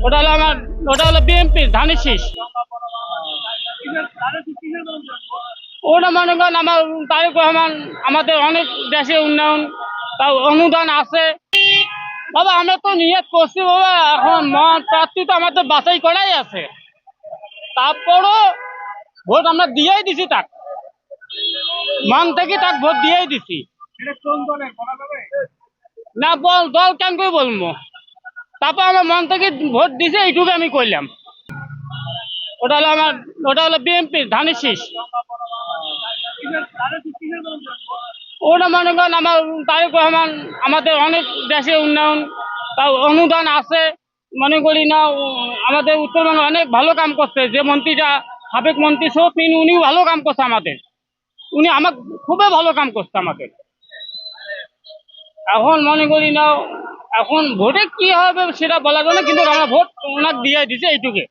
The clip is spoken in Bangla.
ওটা হলো আমার, ওটা হলো বিএনপি ধানের শীষ। ওটা মনে করেন আমার তারেক রহমান, আমাদের অনেক দেশে উন্নয়ন তাও অনুদান আছে। বাবা আমরা তো নিয়ত করছি বাবা, এখন মত প্রার্থী তো আমাদের বাছাই করাই আছে, তারপরও ভোট আমরা দিয়েই দিছি, তাক মন থেকে তাক ভোট দিয়েই দিছি। না বল দল কেন করে বলবো, তারপর আমার মন থেকে ভোট দিছে, এইটুকু আমি করলাম। ওটা হলো আমার, ওটা হলো বিএনপি ধানের শীষ। ওটা মনে করেন আমার তারেক রহমান, আমাদের অনেক দেশে উন্নয়ন তাও অনুদান আছে। মনে করি না আমাদের উত্তরবঙ্গে অনেক ভালো কাম করছে, যে মন্ত্রীটা সাবেক মন্ত্রী সৌপিন, উনিও ভালো কাম করছে আমাদের, উনি আমার খুবই ভালো কাম করছে আমাদের। এখন মনে করি না, এখন ভোটে কি হবে সেটা বলা যায় না, কিন্তু আমরা ভোট ওনাকে দিয়ে দিছি এইটুকু।